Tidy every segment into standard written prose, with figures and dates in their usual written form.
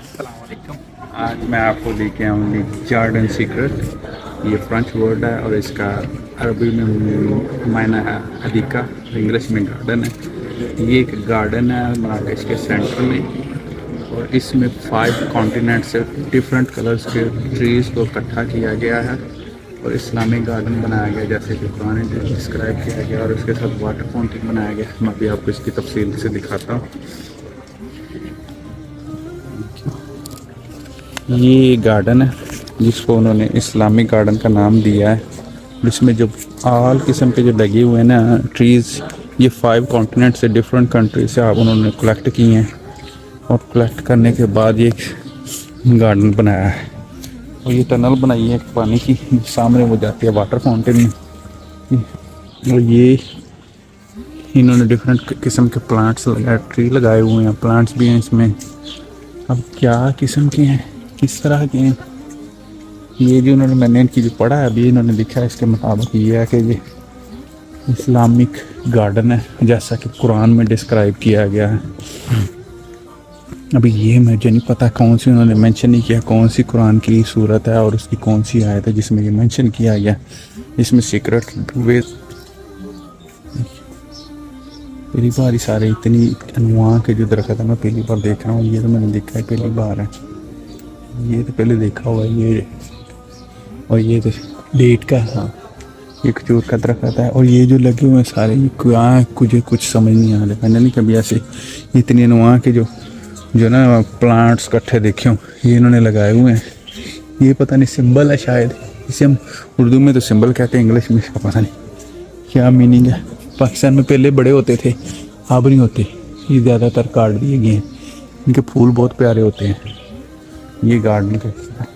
अस्सलामुअलैकुम। आज मैं आपको लेके आऊँगी गार्डन सीक्रेट। ये फ्रेंच वर्ड है और इसका अरबी में मायना है अदीका, इंग्लिश में गार्डन है। ये एक गार्डन है मराकश के सेंटर में और इसमें 5 कॉन्टिनेंट से डिफरेंट कलर्स के ट्रीज़ को इकट्ठा किया गया है और इस्लामिक गार्डन बनाया गया जैसे कि कुरान में डिस्क्राइब किया गया और उसके साथ वाटर फाउंटेन बनाया गया। मैं अभी आपको इसकी तफसील से दिखाता हूँ। ये गार्डन है जिसको उन्होंने इस्लामिक गार्डन का नाम दिया है। इसमें जो आल किस्म के जो लगे हुए हैं ना ट्रीज़, ये 5 कॉन्टिनेंट से डिफरेंट कंट्री से आप उन्होंने कलेक्ट किए हैं और कलेक्ट करने के बाद ये गार्डन बनाया है। और ये टनल बनाई है पानी की, सामने वो जाती है वाटर फाउंटेन में। और ये इन्होंने डिफरेंट किस्म के प्लांट्स लगाए, ट्री लगाए हुए हैं, प्लांट्स भी हैं इसमें। अब क्या किस्म के हैं, किस तरह के हैं, ये जो मैंने इनकी जो पढ़ा है अभी इन्होंने लिखा है इसके मुताबिक ये है कि ये इस्लामिक गार्डन है जैसा कि कुरान में डिस्क्राइब किया गया है। अभी ये मुझे नहीं पता कौन सी उन्होंने मेंशन नहीं किया, कौन सी कुरान की सूरत है और उसकी कौन सी आयत है जिसमें ये मेंशन किया गया। इसमें सीक्रेट वे पहली बार ही सारे इतनी अनवा के जो दरख्त है मैं पहली बार देख रहा हूँ। ये तो मैंने देखा है पहली बार है, ये तो पहले देखा हुआ है ये। और ये तो डेट का, हाँ ये खजूर का दरख्त है। और ये जो लगे हुए हैं सारे ये कुछ समझ नहीं आ रहा। मैंने नहीं कभी ऐसे इतनी अनवा के जो ना प्लांट्स इकट्ठे देखे हूँ, ये इन्होंने लगाए हुए हैं। ये पता नहीं सिंबल है शायद, इसे हम उर्दू में तो सिंबल कहते हैं, इंग्लिश में इसका पता नहीं क्या मीनिंग है। पाकिस्तान में पहले बड़े होते थे, अब नहीं होते, ये ज़्यादातर काट दिए गए हैं। इनके फूल बहुत प्यारे होते हैं। ये गार्डन का हिस्सा है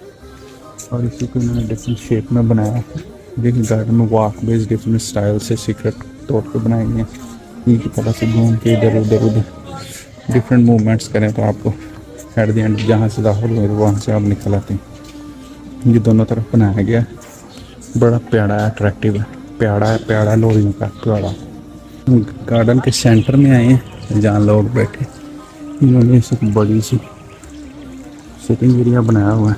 और इसी को इन्होंने डिफरेंट शेप में बनाया है। देखिए गार्डन में वॉक बेस डिफरेंट स्टाइल से सीक्रेट तौर पे बनाए गए हैं। इनकी तरह से घूम के इधर उधर डिफरेंट मूवमेंट्स करें तो आपको एट द एंड जहाँ से दाखिल हुए वहाँ से आप निकल आते हैं। ये दोनों तरफ बनाया गया है, बड़ा प्यारा है, अट्रैक्टिव है, प्यारा लोरियों का प्यारा। गार्डन के सेंटर में आए हैं जहाँ लोग बैठे, इन्होंने इसे बड़ी सी सिटिंग एरिया बनाया हुआ है।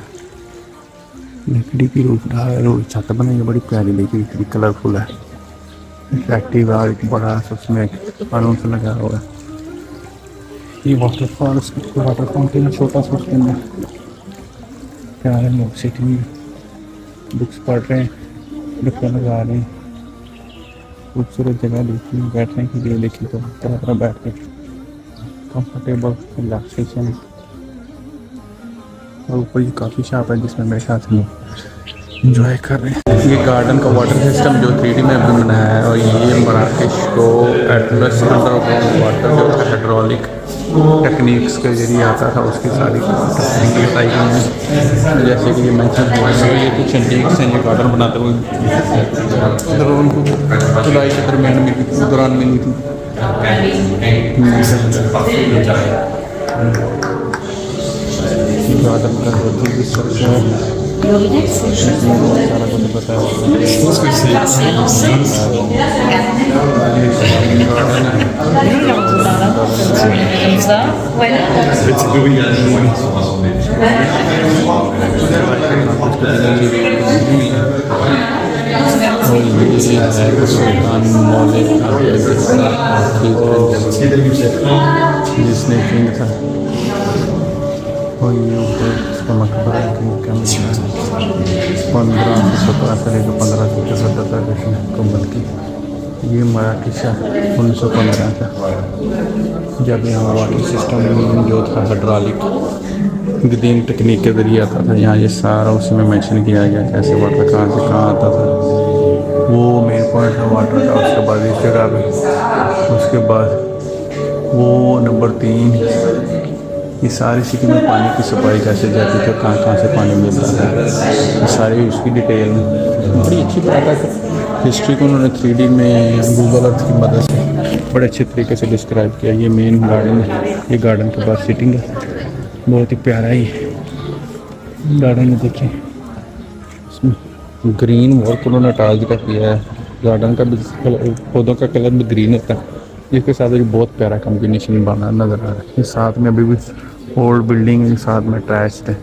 लकड़ी की रूफ छत बनाई है, बड़ी प्यारी लकड़ी, कलरफुल है, अट्रैक्टिव है। और एक बड़ा सा उसमें कानून से लगा हुआ है। ये वाटर फाउंटेन छोटा सा उसके अंदर प्यारे लोग सिटिंग बुक्स पढ़ रहे हैं, डुक्का लगा रहे हैं। खूबसूरत जगह देखी बैठने के लिए, देखी तो तरह तरह बैठ के कंफर्टेबल रिलैक्सेशन। और ऊपर ये काफ़ी शॉप है जिसमें मेरे साथ लोग इंजॉय कर रहे हैं। ये गार्डन का वाटर सिस्टम जो 3D में अभी बनाया है और ये मराकश को एटलस अंडरग्राउंड वाटर जो हाइड्रोलिक टेक्निक्स के जरिए आता था उसकी सारी तकनीकें बताई गई हैं। जैसे कि ये मेंशन हुआ है ये कुछ टेक्निक्स हैं ये गार्डन बनाते हुए जुलाई के दरमियान में दौरान मिली थी। गार्डन का सारा कुछ बताया जिसने किंग था और ये इसका मकबरा 1517 से लेकर 1577 तक मुकम्मल की। ये मराकश है 1915 का, जब यहाँ वाटर सिस्टम जो था हाइड्रोलिक कदीम टेक्निक के जरिए आता था। यहाँ ये सारा उसमें मेंशन किया गया कैसे वाटर कहाँ से कहाँ आता था। वो मेन पॉइंट है वाटर का। उसके बाद इस जगह पे, उसके बाद वो नंबर 3 ये सारी सिटी में पानी की सप्लाई कैसे जाती है, कहाँ से पानी मिल रहा है, ये सारी उसकी डिटेल में बड़ी अच्छी बात है। हिस्ट्री को उन्होंने 3D में गूगल अर्थ की मदद से बड़े अच्छे तरीके से डिस्क्राइब किया। ये मेन गार्डन है, ये गार्डन के बाद सिटिंग है, बहुत ही प्यारा ही गार्डन है। देखिए इसमें ग्रीन वर्क उन्होंने टाइल्स का किया है। गार्डन का भी पौधों का कलर भी ग्रीन होता है, जिसके साथ एक बहुत प्यारा कॉम्बिनेशन बना नज़र आ रहा है। साथ में अभी भी ओल्ड बिल्डिंग के साथ में अटैच्ड है।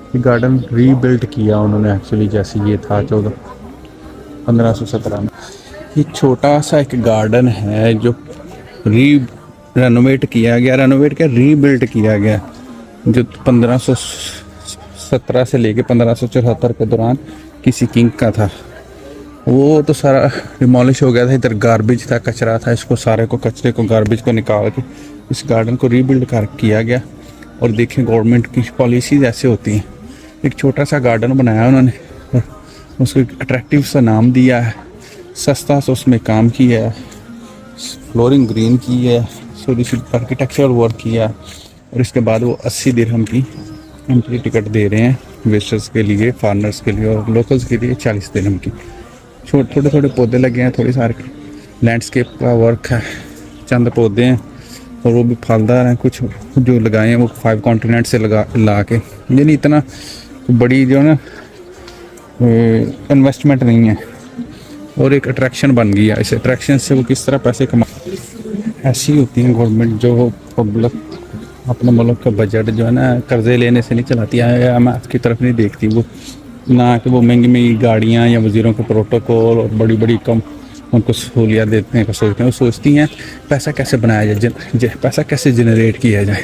ये गार्डन रीबिल्ड किया उन्होंने एक्चुअली, जैसे ये था 1517 में। ये छोटा सा एक गार्डन है जो रेनोवेट किया गया, रीबिल्ड किया गया, जो 1517 से लेके 1574 के दौरान किसी किंग का था। वो तो सारा डिमोलिश हो गया था। इधर गार्बेज था, कचरा था, इसको सारे को कचरे को गार्बेज को निकाल के इस गार्डन को रीबिल्ड कर किया गया। और देखें गवर्नमेंट की पॉलिसीज ऐसे होती हैं। एक छोटा सा गार्डन बनाया उन्होंने और उसको एक अट्रैक्टिव सा नाम दिया है, सस्ता सा उसमें काम किया है, फ्लोरिंग ग्रीन की है, थोड़ी सी आर्किटेक्चरल वर्क किया है। और इसके बाद वो 80 दिरहम की एंट्री टिकट दे रहे हैं विजिटर्स के लिए, फॉरनर्स के लिए, और लोकल्स के लिए 40 दिरहम की। छोटे छोटे पौधे लगे हैं, थोड़ी सारे लैंडस्केप का वर्क है, चंद पौधे हैं और वो भी फलदार हैं। कुछ जो लगाए हैं वो 5 कॉन्टिनेंट से ला के, यानी इतना बड़ी जो है ना इन्वेस्टमेंट नहीं है, और एक अट्रैक्शन बन गई है। इस अट्रैक्शन से वो किस तरह पैसे कमा, ऐसी होती है गवर्नमेंट जो पब्लिक अपने मुल्क का बजट जो है ना कर्जे लेने से नहीं चलाती है, या मैं आपकी तरफ नहीं देखती वो, ना कि वो महंगी महंगी गाड़ियाँ या वज़ीरों के प्रोटोकॉल और बड़ी बड़ी कम उनको सहूलियत देने का सोचते हैं। वो सोचती हैं पैसा कैसे बनाया जाए, पैसा कैसे जनरेट किया जाए।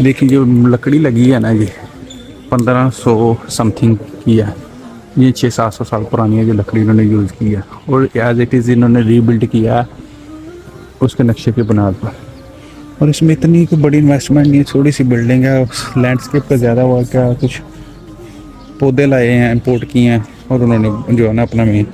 देखिए जो लकड़ी लगी है ना, ये 1500 समथिंग की है, ये 600-700 साल पुरानी है जो लकड़ी इन्होंने यूज़ की है, और एज इट इज़ इन्होंने रीबिल्ड किया है उसके नक्शे की बुनियाद पर। और इसमें इतनी कोई बड़ी इन्वेस्टमेंट नहीं है, थोड़ी सी बिल्डिंग है, लैंडस्केप का ज़्यादा वर्क है, कुछ पौधे लाए हैं, इंपोर्ट किए हैं, और उन्होंने जो है ना अपना मेन